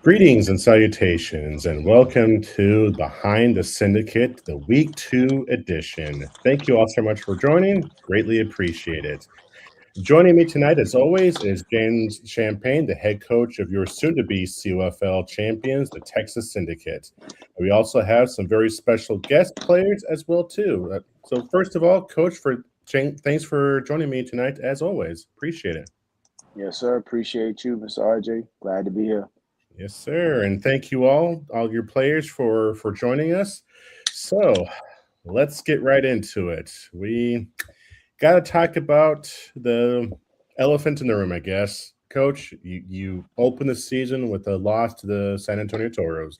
Greetings and salutations, and welcome to Behind the Syndicate, the Week 2 edition. Thank you all so much for joining. Greatly appreciate it. Joining me tonight, as always, is James Champagne, the head coach of your soon-to-be CUFL champions, the Texas Syndicate. We also have some very special guest players as well, too. So first of all, Coach, thanks for joining me tonight, as always. Appreciate it. Yes, sir. Appreciate you, Mr. RJ. Glad to be here. Yes, sir. And thank you all your players for joining us. So let's get right into it. We got to talk about the elephant in the room, I guess. Coach, you opened the season with a loss to the San Antonio Toros.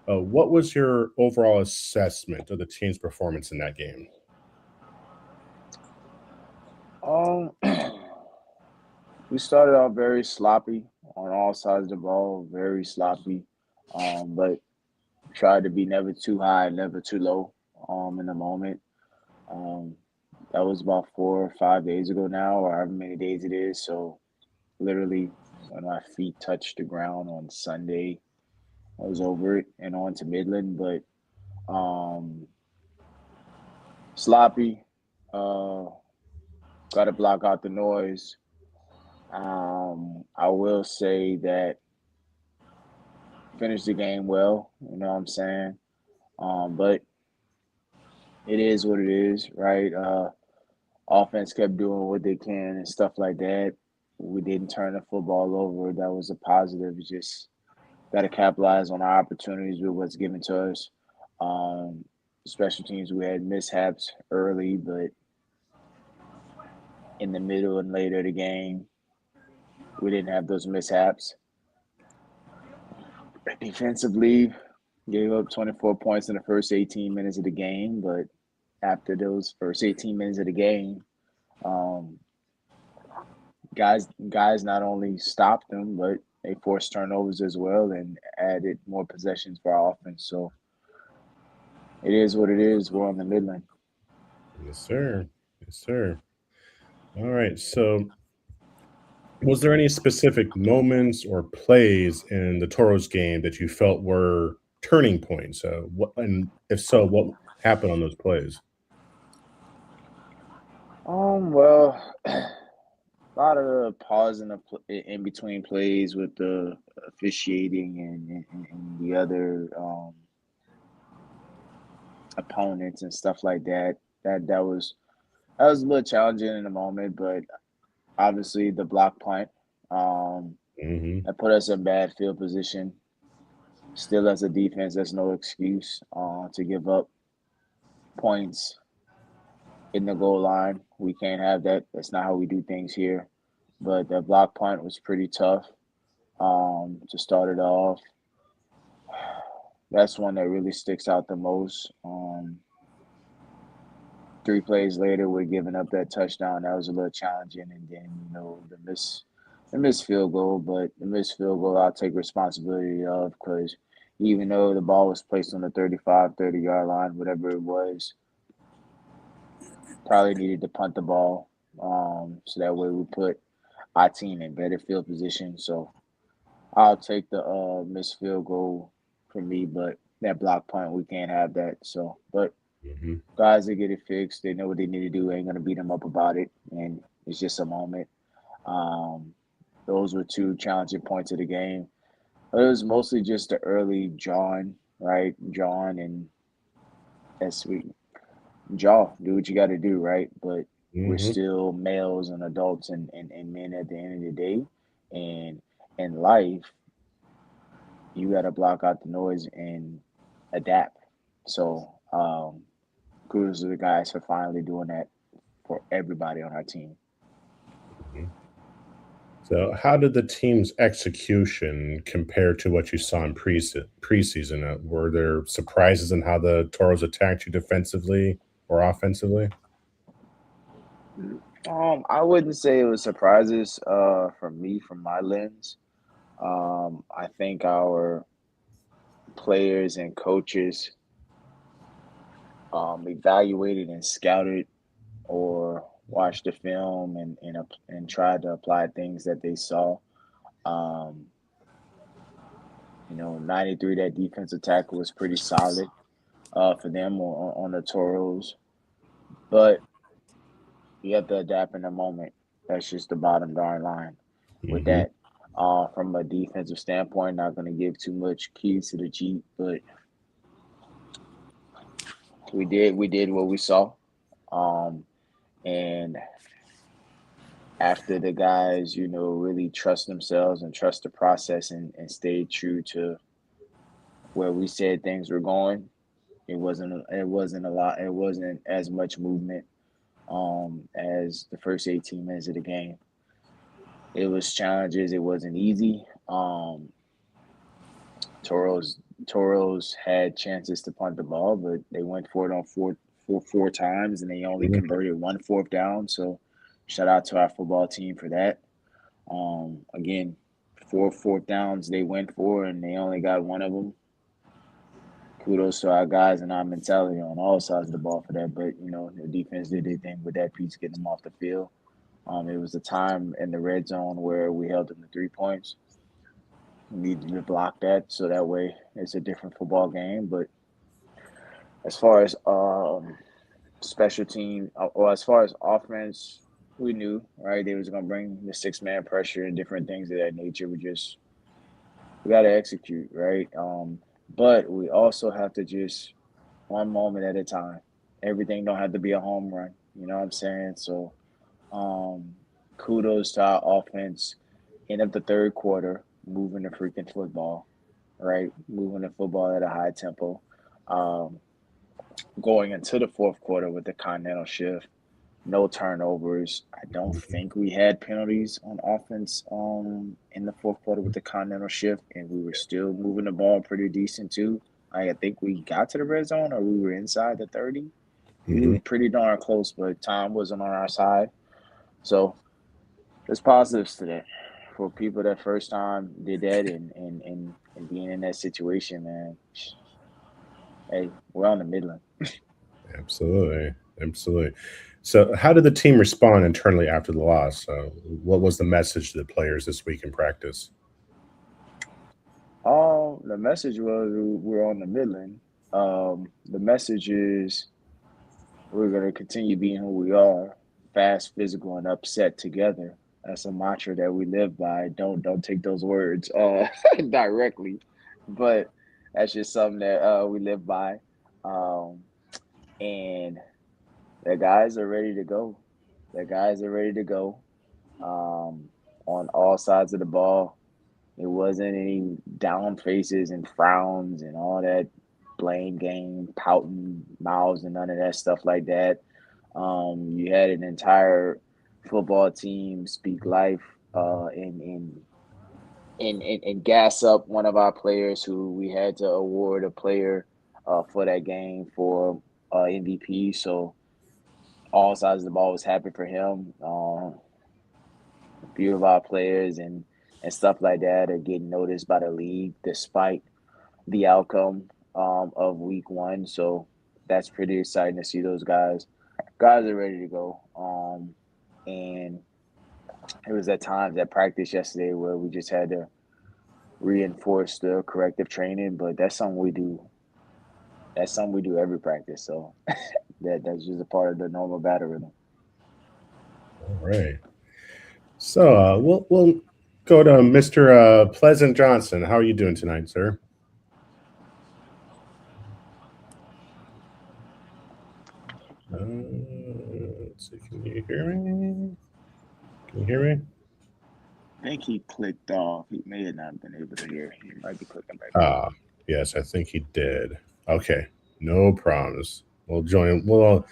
What was your overall assessment of the team's performance in that game? Um, we started off very sloppy on all sides of the ball, very sloppy. But tried to be never too high, never too low. In the moment. Um, that was about 4 or 5 days ago now, or however many days it is. So literally, when my feet touched the ground on Sunday, I was over it and on to Midland. But sloppy. Uh, Got to block out the noise. I will say that finished the game well. You know what I'm saying? But it is what it is, right? Offense kept doing what they can and stuff like that. We didn't turn the football over. That was a positive. It's just got to capitalize on our opportunities with what's given to us. Um, Special teams, we had mishaps early, but in the middle and later of the game, we didn't have those mishaps. Defensively, gave up 24 points in the first 18 minutes of the game, but after those first 18 minutes of the game, um, guys not only stopped them, but they forced turnovers as well and added more possessions for our offense. So it is what it is. We're on the Midland. Yes, sir. Yes, sir. All right. So was there any specific moments or plays in the Toros game that you felt were turning points? And if so, what happened on those plays? Well, a lot of the pause in between plays with the officiating and the other opponents and stuff like that. That was a little challenging in the moment, but obviously the block punt Hmm. that put us in bad field position. Still, as a defense, that's no excuse to give up points in the goal line. We can't have that. That's not how we do things here. But the block punt was pretty tough to start it off. That's one that really sticks out the most. 3 plays later, we're giving up that touchdown. That was a little challenging, and then the missed field goal. But the missed field goal, I'll take responsibility of because even though the ball was placed on the 35, 30-yard line, whatever it was, probably needed to punt the ball. So that way we put our team in better field position. So I'll take the missed field goal for me, but that block punt, we can't have that. So, but Hmm. guys that get it fixed, they know what they need to do. Ain't gonna beat them up about it, and it's just a moment. Um, those were two challenging points of the game. But it was mostly just the early John, right? John and that's sweet. Jaw, do what you got to do, right? But we're Hmm. still males and adults and men at the end of the day. And in life, you got to block out the noise and adapt. So, kudos to the guys for finally doing that for everybody on our team. So, how did the team's execution compare to what you saw in preseason? Were there surprises in how the Toros attacked you defensively or offensively? I wouldn't say it was surprises for me from my lens. I think our players and coaches evaluated and scouted or watched the film and tried to apply things that they saw. Um, 93, that defensive tackle was pretty solid for them on the Toros. But you have to adapt in the moment. That's just the bottom darn line with Hmm. that. From a defensive standpoint, not going to give too much keys to the Jeep, but we did what we saw. Um, and after the guys, really trust themselves and trust the process and stay true to where we said things were going, it wasn't a lot. It wasn't as much movement as the first 18 minutes of the game. It was challenges. It wasn't easy. Toros Toros had chances to punt the ball, but they went for it on four times, and they only converted one fourth down. So, shout out to our football team for that. Again, four fourth downs they went for, and they only got one of them. Kudos to our guys and our mentality on all sides of the ball for that. But the defense did their thing with that piece, getting them off the field. It was a time in the red zone where we held them to 3 points. We needed to block that so that way it's a different football game. But as far as special team or as far as offense, we knew right they was gonna bring the 6 man pressure and different things of that nature. We got to execute right. But we also have to just one moment at a time. Everything don't have to be a home run. You know what I'm saying? So um, kudos to our offense. End of the third quarter, moving the freaking football, right? Moving the football at a high tempo. Um, Going into the fourth quarter with the continental shift, no turnovers. I don't think we had penalties on offense in the fourth quarter with the continental shift, and we were still moving the ball pretty decent too. I think we got to the red zone or we were inside the 30. We Hmm. were pretty darn close, but time wasn't on our side. So there's positives to that. For people that first time did that and being in that situation, man, hey, we're on the Midland. Absolutely. Absolutely. So, how did the team respond internally after the loss? What was the message to the players this week in practice? The message was we're on the Midland. The message is we're gonna continue being who we are, fast, physical, and upset together. That's a mantra that we live by. Don't take those words directly, but that's just something that we live by. Um, and the guys are ready to go. The guys are ready to go on all sides of the ball. It wasn't any down faces and frowns and all that blame game, pouting mouths and none of that stuff like that. You had an entire football team speak life and gas up one of our players who we had to award a player for that game for MVP. So all sides of the ball was happy for him. A few of our players and stuff like that are getting noticed by the league despite the outcome of week one. So that's pretty exciting to see those guys. Guys are ready to go. And it was at times at practice yesterday where we just had to reinforce the corrective training, but that's something we do. That's something we do every practice. So that's just a part of the normal battle rhythm. All right. So, we'll go to Mr. Pleasant Johnson. How are you doing tonight, sir? Let's see. Can you hear me? Can you hear me? I think he clicked off. He may have not been able to hear. He might be clicking back on. Ah, yes, I think he did. Okay, no problems. We'll join. We'll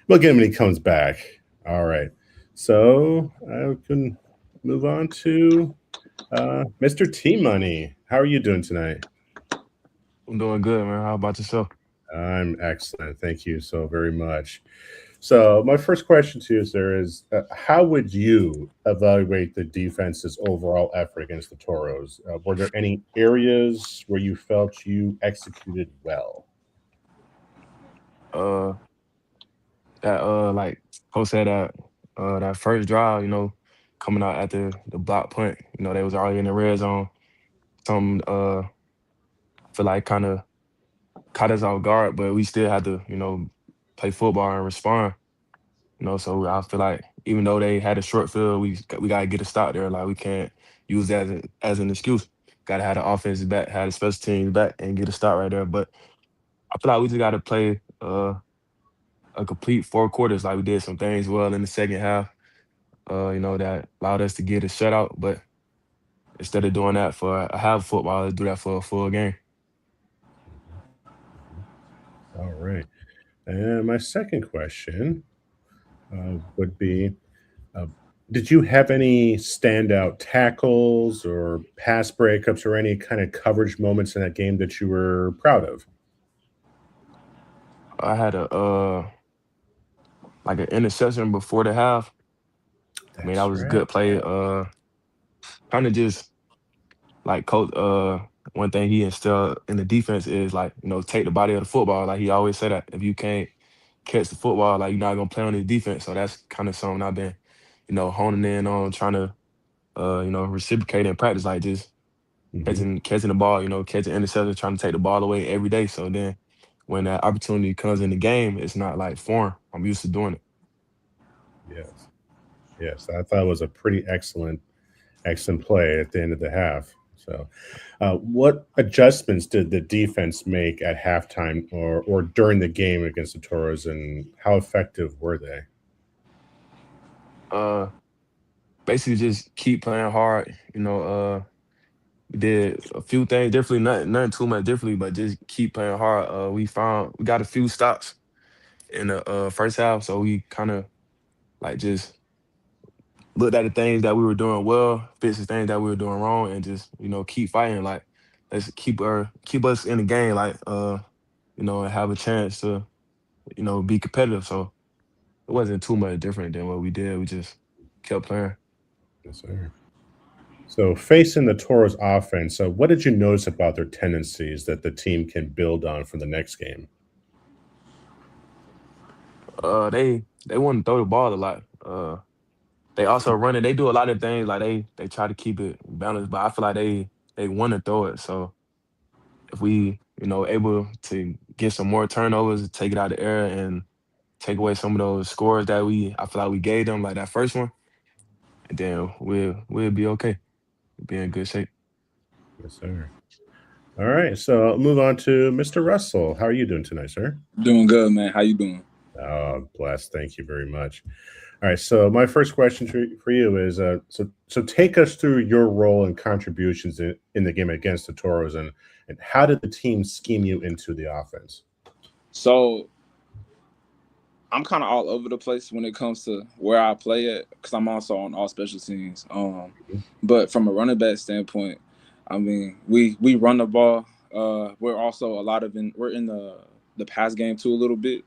get him when he comes back. All right. So I can move on to Mr. T Money. How are you doing tonight? I'm doing good, man. How about yourself? I'm excellent. Thank you so very much. So, my first question to you, sir, is how would you evaluate the defense's overall effort against the Toros? Were there any areas where you felt you executed well? Uh, that like Coach said that first drive, coming out after the block punt, they was already in the red zone. Some feel like kind of caught us off guard, but we still had to, play football and respond. So I feel like even though they had a short field, we gotta get a stop there. Like we can't use that as an excuse. Gotta have the offense back, have the special teams back, and get a stop right there. But I feel like we just gotta play a complete 4 quarters. Like we did some things well in the second half. That allowed us to get a shutout. But instead of doing that for a half football, let's do that for a full game. All right. And my second question would be uh, did you have any standout tackles or pass breakups or any kind of coverage moments in that game that you were proud of? I had a like an interception before the half. I mean, that That's was a right. good play. Kind of just like coach. One thing he instilled in the defense is like take the body of the football. Like he always said that if you can't catch the football, like you're not gonna play on the defense. So that's kind of something I've been honing in on, trying to reciprocate in practice, like just Hmm. catching the ball, catching interceptions, trying to take the ball away every day. So then when that opportunity comes in the game, it's not like foreign. I'm used to doing it. Yes. Yes. I thought it was a pretty excellent play at the end of the half. So, what adjustments did the defense make at halftime or during the game against the Toros, and how effective were they? Uh, Basically just keep playing hard. We did a few things differently, nothing too much differently, but just keep playing hard. We got a few stops in the first half, so we kind of like just looked at the things that we were doing well, fix the things that we were doing wrong, and just keep fighting. Like let's keep us in the game, like and have a chance to be competitive. So it wasn't too much different than what we did. We just kept playing. Yes, sir. So, facing the Toros offense, so what did you notice about their tendencies that the team can build on for the next game? They want to throw the ball a lot. They also run it. They do a lot of things like they try to keep it balanced, but I feel like they want to throw it. So if we able to get some more turnovers, take it out of the air, and take away some of those scores that I feel like we gave them, like that first one, and then we'll be okay. We'll be in good shape. Yes, sir. All right, so I'll move on to Mr. Russell. How are you doing tonight, sir? Doing good, man. How you doing? Oh, blessed. Thank you very much. All right, so my first question for you is so take us through your role and contributions in the game against the Toros, and how did the team scheme you into the offense? So I'm kind of all over the place when it comes to where I play at because I'm also on all special teams. Mhm. But from a running back standpoint, I mean, we run the ball. We're also we're in the pass game too a little bit.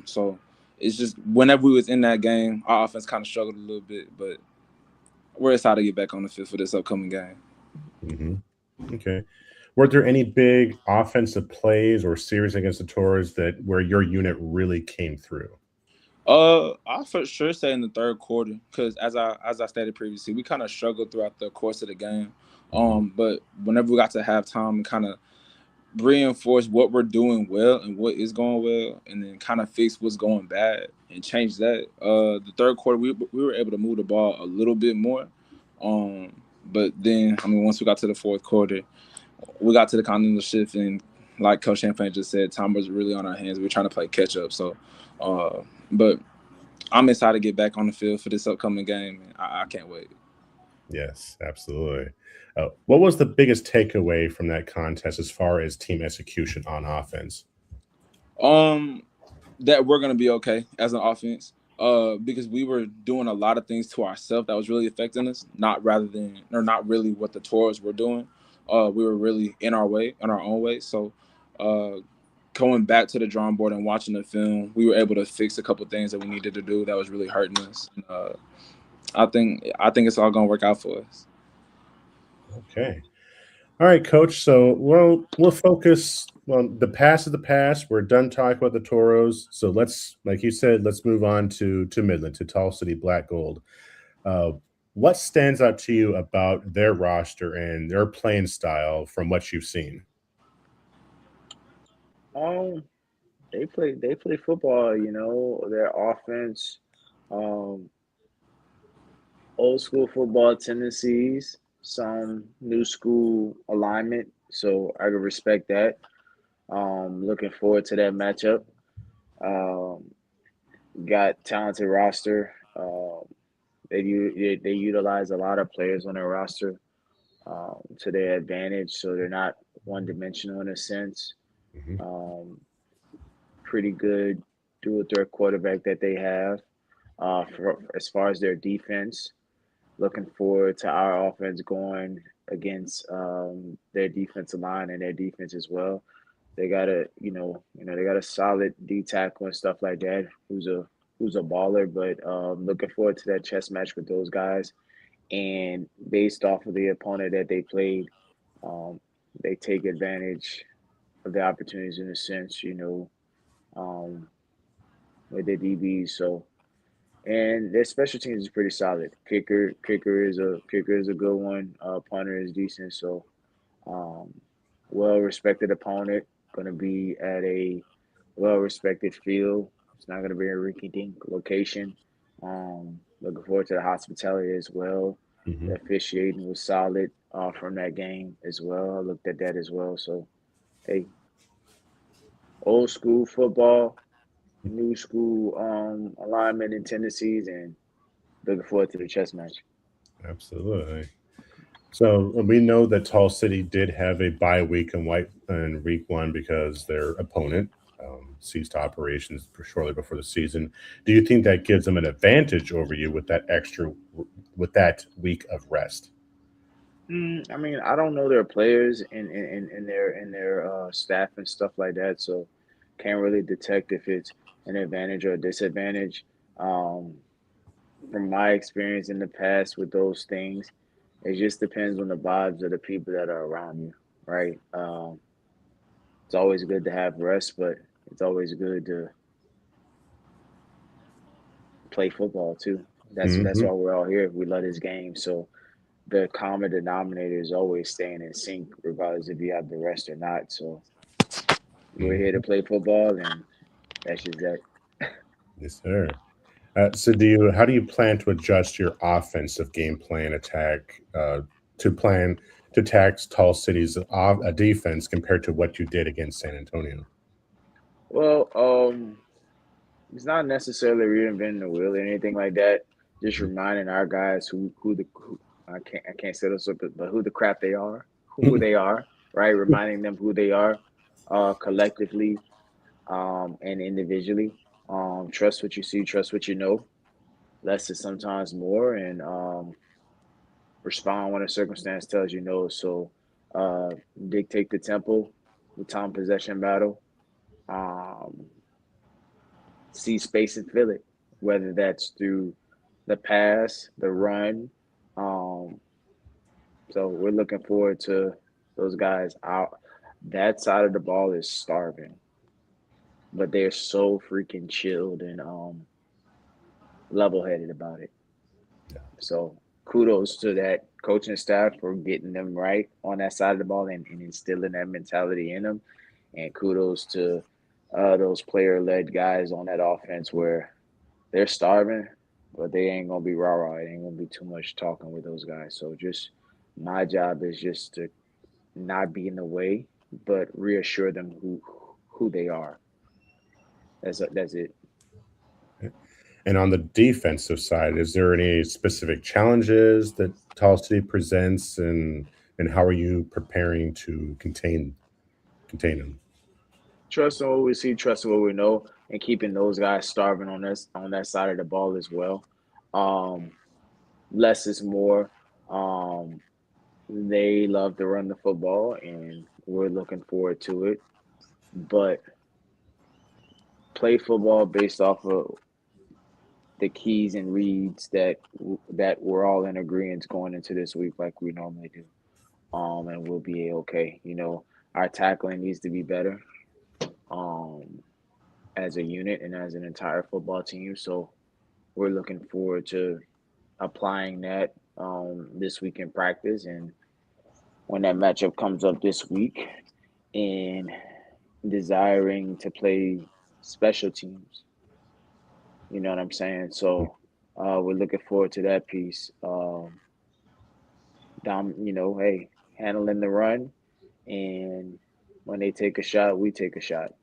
So it's just whenever we was in that game, our offense kind of struggled a little bit, but we're excited to get back on the field for this upcoming game. Mhm. Okay. Were there any big offensive plays or series against the Toros that where your unit really came through? I for sure say in the third quarter because as I stated previously, we kind of struggled throughout the course of the game. Mhm. But whenever we got to halftime and kind of reinforce what we're doing well and what is going well, and then kind of fix what's going bad and change that. The third quarter we were able to move the ball a little bit more. But then I mean once we got to the fourth quarter, we got to the continental shift and like Coach Champagne just said, time was really on our hands. We are trying to play catch up. So, but I'm excited to get back on the field for this upcoming game. I can't wait. Yes, absolutely. What was the biggest takeaway from that contest as far as team execution on offense? Um, that we're gonna be okay as an offense. Because we were doing a lot of things to ourselves that was really affecting us, not really what the Tours were doing. We were really in our own way. So, uh, going back to the drawing board and watching the film, we were able to fix a couple things that we needed to do that was really hurting us. I think it's all gonna work out for us. Okay. All right, coach. So we'll focus on the past of the past. We're done talking about the Toros. So let's, like you said, let's move on to Midland, to Tall City Black Gold. Uh, what stands out to you about their roster and their playing style from what you've seen? Um, they play football. Their offense, um, old school football tendencies, some new school alignment. So I can respect that. Looking forward to that matchup. Um, got talented roster. They utilize a lot of players on their roster to their advantage, so they're not one dimensional in a sense. Mhm. Um, Pretty good dual threat quarterback that they have. As far as their defense, looking forward to our offense going against their defensive line and their defense as well. They got they got a solid D tackle and stuff like that. Who's a baller, but looking forward to that chess match with those guys. And based off of the opponent that they played, um, they take advantage of the opportunities in a sense, um, with their DBs. So and their special teams is pretty solid. Kicker is a good one. Punter is decent. So um, well respected opponent. Going to be at a well respected field. It's not going to be a rinky dink location. Looking forward to the hospitality as well. The Mhm. officiating was solid from that game as well. I looked at that as well. So hey, old school football, new school alignment and tendencies, and looking forward to the chess match. Absolutely. So we know that Tall City did have a bye week in week one because their opponent ceased operations shortly before the season. Do you think that gives them an advantage over you with that week of rest? I mean, I don't know their players and their staff and stuff like that, so can't really detect if it's an advantage or a disadvantage. Um, from my experience in the past with those things, it just depends on the vibes of the people that are around you, right? It's always good to have rest, but it's always good to play football too. That's Hmm. why we're all here. We love this game, so the common denominator is always staying in sync, regardless if you have the rest or not. So we're here to Hmm. play football, and that's just that. Yes, sir. So, how do you plan to adjust your offensive game plan attack to plan to tax Tall City's defense compared to what you did against San Antonio? Well, it's not necessarily reinventing the wheel or anything like that. Just Mhm. reminding our guys who I can't say this, but who the crap they are, who they are, right? Reminding them who they are, collectively, and individually. Trust what you see, trust what you know. Less is sometimes more, and respond when a circumstance tells you no. So, uh, dictate the tempo, the time possession battle. Um, See space and fill it, whether that's through the pass, the run. Um, so we're looking forward to those guys out. That side of the ball is starving, but they're so freaking chilled and level headed about it. So kudos to that coaching staff for getting them right on that side of the ball and instilling that mentality in them. And kudos to those player led guys on that offense where they're starving, but they ain't gonna be rah rah. It ain't gonna be too much talking with those guys. So just my job is just to not be in the way, but reassure them who they are. That's it. And on the defensive side, is there any specific challenges that Tall City presents, and how are you preparing to contain them? Trust in what we see, trust in what we know, and keeping those guys starving on that side of the ball as well. Um, Less is more. Um, they love to run the football, and we're looking forward to it. But play football based off of the keys and reads that we're all in agreement going into this week, like we normally do. And we'll be okay. Our tackling needs to be better. Um, as a unit and as an entire football team. So we're looking forward to applying that this week in practice and when that matchup comes up this week. And desiring to play special teams. You know what I'm saying? So we're looking forward to that piece. Hey, handling the run, and when they take a shot, we take a shot.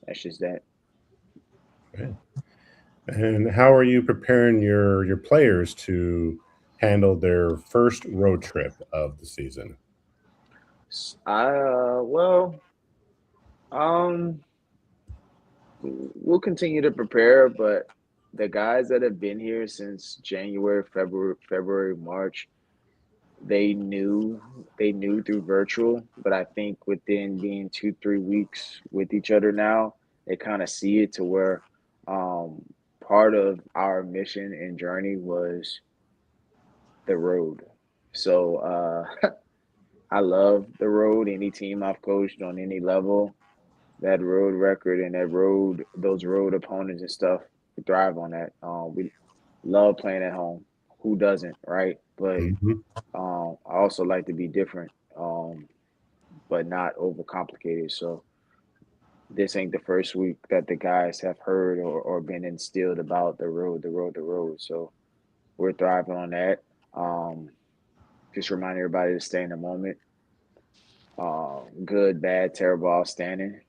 That's just that. Okay. And how are you preparing your players to handle their first road trip of the season? Well, um, we'll continue to prepare, but the guys that have been here since January, February, March, they knew through virtual, but I think within being 2, 3 weeks with each other now, they kind of see it to where um, part of our mission and journey was the road. So I love the road. Any team I've coached on any level, that road record and those road opponents and stuff, we thrive on that. We love playing at home. Who doesn't, right? But Hmm. I also like to be different, but not overcomplicated. So this ain't the first week that the guys have heard or been instilled about the road, the road, the road. So we're thriving on that. Um, just remind everybody to stay in the moment. Good, bad, terrible, outstanding,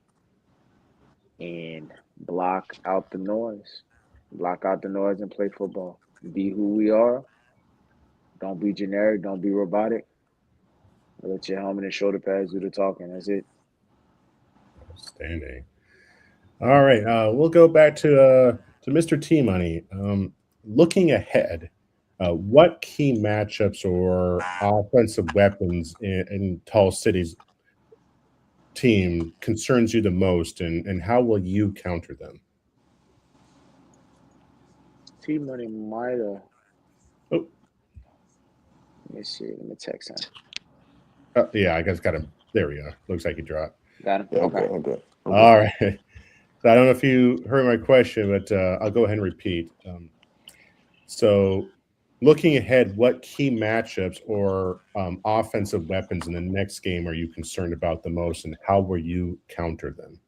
and block out the noise. Block out the noise and play football. Be who we are. Don't be generic. Don't be robotic. Let your helmet and shoulder pads do the talking. That's it. Outstanding. All right, we'll go back to Mr. T Money. Looking ahead, what key matchups or offensive weapons in Tall City's team concerns you the most, and how will you counter them? T Money might have. Oh, Let me see. Let me text him. yeah, I guess got him. There we go. Looks like he dropped. Got him. Yeah, I'm Okay. good. I'm good. I'm good. All right. So I don't know if you heard my question, but I'll go ahead and repeat. So, looking ahead, what key matchups or offensive weapons in the next game are you concerned about the most, and how will you counter them?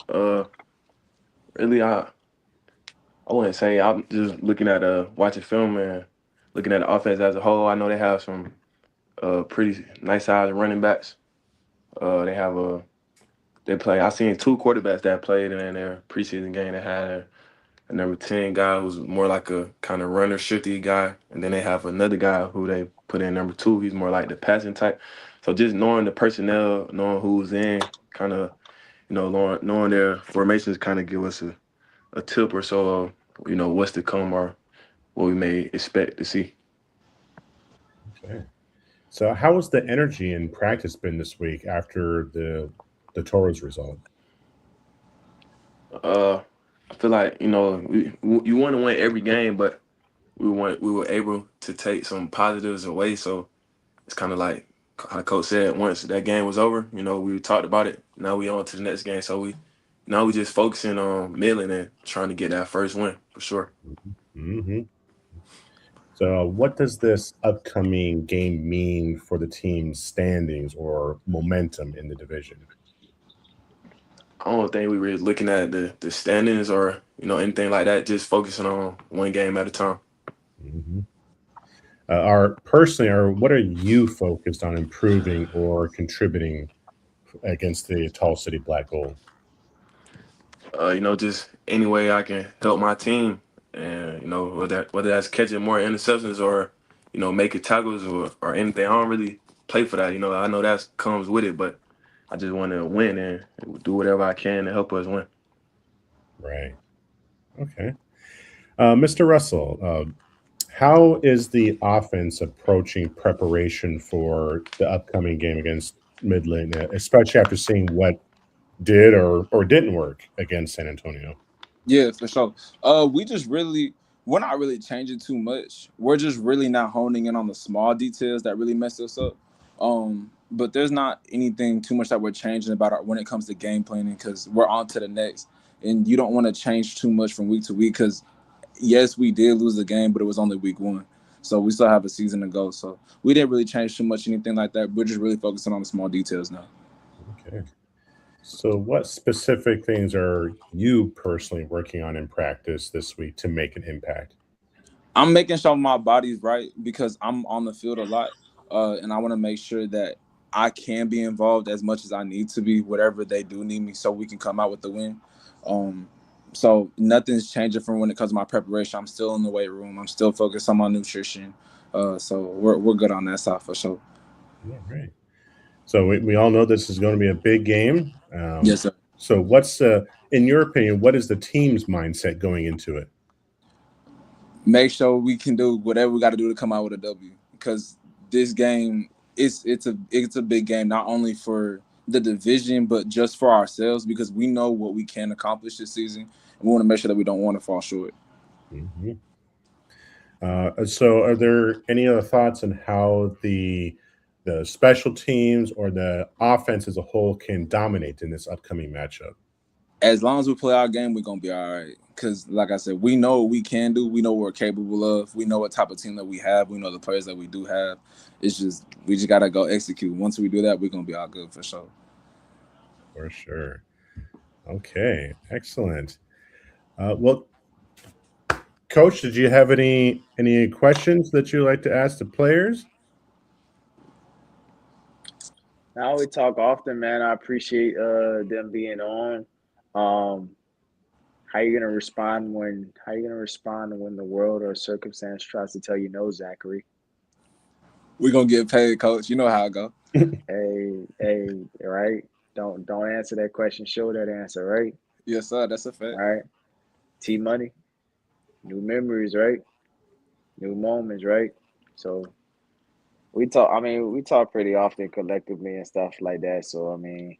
Uh, really, I wouldn't say. I'm just looking at watching film and looking at the offense as a whole. I know they have some pretty nice size running backs. They have they play. I seen two quarterbacks that played in their preseason game. They had a number 10 guy who's more like a kind of runner shifty guy, and then they have another guy who they put in number 2. He's more like the passing type. So just knowing the personnel, knowing who's in, kind of knowing their formations, kind of give us a tip or so of what's to come or what we may expect to see. Okay. So, how has the energy in practice been this week after the Toros result? Uh, I feel like you want to win every game, but we were able to take some positives away. So it's kind of like how coach said. Once that game was over, we talked about it. Now we on to the next game. So we just focusing on Midland and trying to get that first win for sure. Hmm. So, what does this upcoming game mean for the team's standings or momentum in the division? I don't think we were looking at the standings or anything like that. Just focusing on one game at a time. Hmm. Are what are you focused on improving or contributing against the Tall City Black Gold? Just any way I can help my team, and whether that's catching more interceptions or making tackles or anything. I don't really play for that. I know that comes with it, but I just want to win and do whatever I can to help us win. Right. Okay. Mr. Russell, how is the offense approaching preparation for the upcoming game against Midland, especially after seeing what did or didn't work against San Antonio? Yeah, for sure. We're not really changing too much. We're just really not honing in on the small details that really mess us up. But there's not anything too much that we're changing about when it comes to game planning because we're on to the next. And you don't want to change too much from week to week because yes, we did lose the game, but it was only week 1. So we still have a season to go. So we didn't really change too much, anything like that. We're just really focusing on the small details now. Okay. So, what specific things are you personally working on in practice this week to make an impact? I'm making sure my body's right because I'm on the field a lot, and I want to make sure that I can be involved as much as I need to be, whatever they do need me, so we can come out with the win. Um, so nothing's changing from when it comes to my preparation. I'm still in the weight room. I'm still focused on my nutrition. So we're good on that side for sure. All right. So we all know this is going to be a big game. Yes, sir. So what's in your opinion, what is the team's mindset going into it? Make sure we can do whatever we got to do to come out with a W because this game it's a big game not only for the division but just for ourselves because we know what we can accomplish this season and we want to make sure that we don't want to fall short. Mm-hmm. So are there any other thoughts on how the special teams or the offense as a whole can dominate in this upcoming matchup? As long as we play our game, we're gonna be all right. Because, like I said, we know what we can do. We know what we're capable of. We know what type of team that we have. We know the players that we do have. It's just we just gotta go execute. Once we do that, we're gonna be all good for sure. For sure. Okay, excellent. Well, Coach, did you have any questions that you'd like to ask the players? Now we talk often, man. I appreciate them being on. Um, how you gonna respond when the world or circumstance tries to tell you no, Zachary? We're gonna get paid, coach. You know how I go. Hey, right? Don't answer that question. Show that answer, right? Yes, sir. That's a All fact. right. T Money, new memories, right? New moments, right? So we talk. I mean, we talk pretty often collectively and stuff like that. So I mean,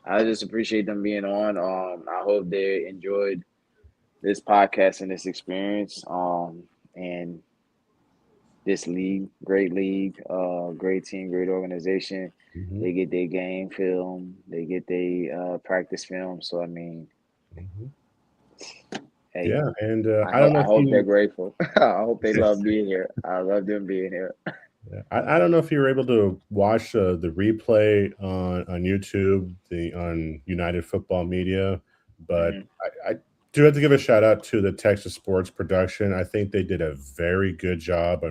I just appreciate them being on. I hope they enjoyed this podcast and this experience. And this league, great team, great organization. Mhm, They get their game film, they get their practice film. So I mean, mhm. hey, Yeah, and I don't know I if hope they're you grateful. I hope they love being here. I love them being here. yeah, I don't know if you were able to watch the replay on YouTube, the on United Football Media, but Mhm. I do have to give a shout out to the Texas Sports Production. I think they did a very good job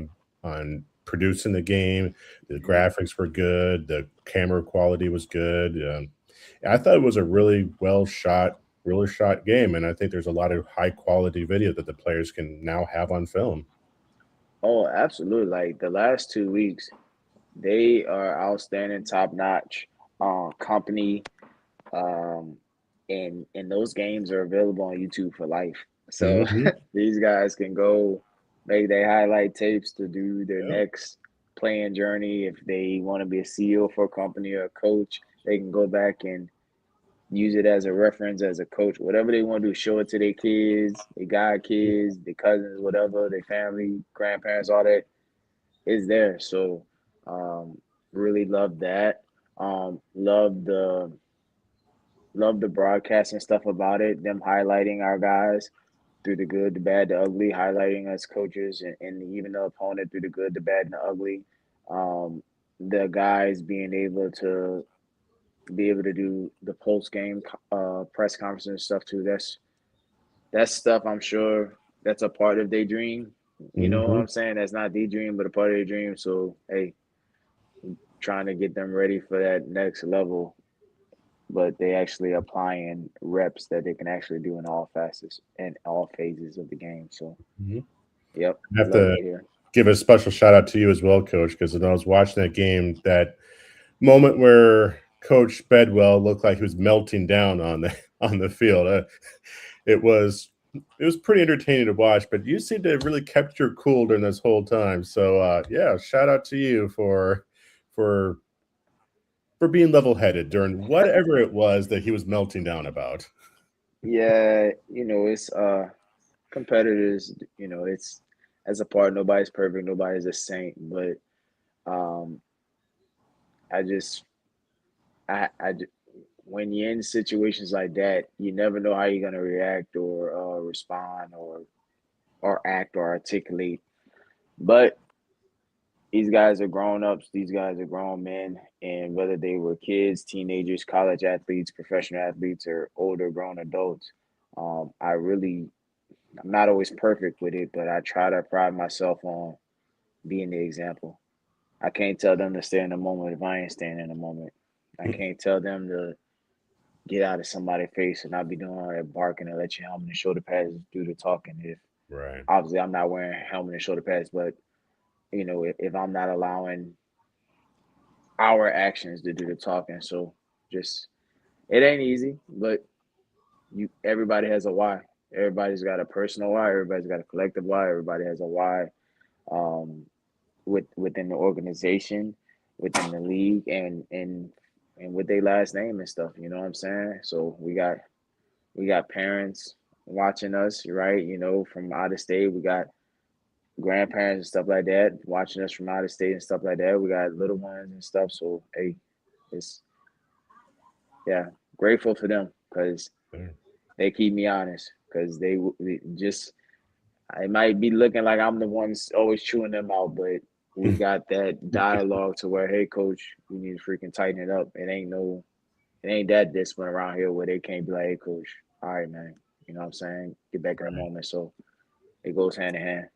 on producing the game. The Mhm. graphics were good. The camera quality was good. I thought it was a really shot game, and I think there's a lot of high quality video that the players can now have on film. Oh, absolutely! Like the last 2 weeks, they are outstanding, top notch. Company. Um, and those games are available on YouTube for life. So Hmm. these guys can go make their highlight tapes to do their Yeah. next playing journey. If they want to be a CEO for a company or a coach, they can go back and use it as a reference as a coach. Whatever they want to do, show it to their kids, their god kids, their cousins, whatever, their family, grandparents, all that is there. So really love that. Love the broadcast and stuff about it, them highlighting our guys through the good, the bad, the ugly, highlighting us coaches and even the opponent through the good, the bad, and the ugly. Um, the guys being able to do the post game press conference and stuff too. That's stuff I'm sure that's a part of their dream. You know what Hmm. I'm saying? That's not the dream, but a part of their dream. So hey, trying to get them ready for that next level, but they actually applying reps that they can actually do in all facets and all phases of the game. So, Hmm. yep, I have love to it here. give a special shout out to you as well, Coach, because when I was watching that game, that moment where Coach Bedwell looked like he was melting down on the on the field, it was it was pretty entertaining to watch. But you seem to have really kept your cool during this whole time. So yeah, shout out to you for for being level headed during whatever it was that he was melting down about. Yeah, it's competitors, it's as a part, nobody's perfect, nobody's a saint, but um I just I when you're in situations like that, you never know how you're gonna react or respond or act or articulate. But these guys are grown ups, these guys are grown men, and whether they were kids, teenagers, college athletes, professional athletes, or older grown adults, I'm not always perfect with it, but I try to pride myself on being the example. I can't tell them to stay in the moment if I ain't staying in the moment. I can't tell them to get out of somebody's face and not be doing all that barking and let your helmet and shoulder pads do the talking. If Right. obviously I'm not wearing helmet and shoulder pads, but if I'm not allowing our actions to do the talking, so just it ain't easy, but everybody has a why. Everybody's got a personal why. Everybody's got a collective why. Everybody has a why. Um, within the organization, within the league, and with their last name and stuff. You know what I'm saying? So we got parents watching us, right? From out of state. We got grandparents and stuff like that watching us from out of state and stuff like that. We got little ones and stuff. So hey, it's yeah, grateful for them because Sure. they keep me honest because they just it might be looking like I'm the one always chewing them out, but we got that dialogue to where, hey, coach, we need to freaking tighten it up. It ain't that discipline around here where they can't be like, hey, coach, all right, man. You know what I'm saying? Get back in the Right. moment. So it goes hand in hand.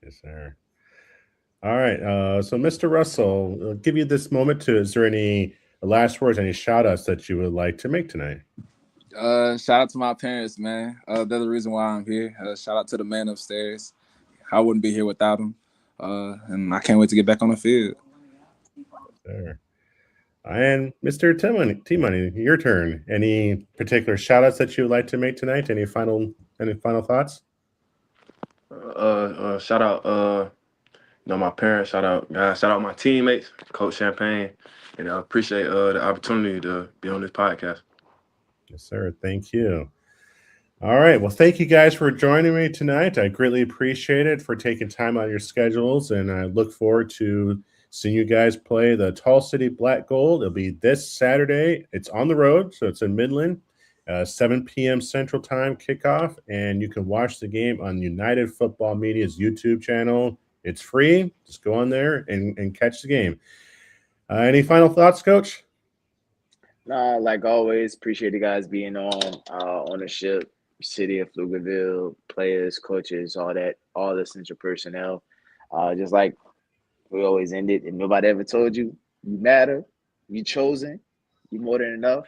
Yes, sir. All right. So, Mr. Russell, I'll give you this moment is there any last words, any shout outs that you would like to make tonight? Shout out to my parents, man. They're the reason why I'm here. Shout out to the man upstairs. I wouldn't be here without him. And I can't wait to get back on the field. There. And Mr. T-Money, your turn. Any particular shout outs that you would like to make tonight? Any final thoughts? Shout out, my parents. Shout out, guys. Shout out my teammates, Coach Champagne, and I appreciate the opportunity to be on this podcast. Yes, sir. Thank you. All right. Well, thank you guys for joining me tonight. I greatly appreciate it for taking time out of your schedules, and I look forward to seeing you guys play the Tall City Black Gold. It'll be this Saturday. It's on the road, so it's in Midland, 7 p.m. Central Time kickoff, and you can watch the game on United Football Media's YouTube channel. It's free. Just go on there and catch the game. Any final thoughts, Coach? Nah, like always, appreciate you guys being on ownership, city of Pflugerville, players, coaches, all that, all the essential personnel. Just like we always end it, and nobody ever told you you matter, you chosen, you more than enough.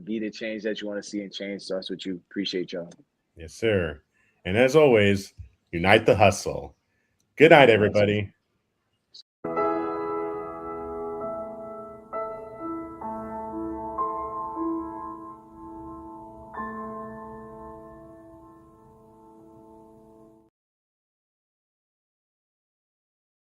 Be the change that you want to see and change starts with you. Appreciate y'all. Yes, sir. And as always, unite the hustle. Good night, Unite the hustle. everybody.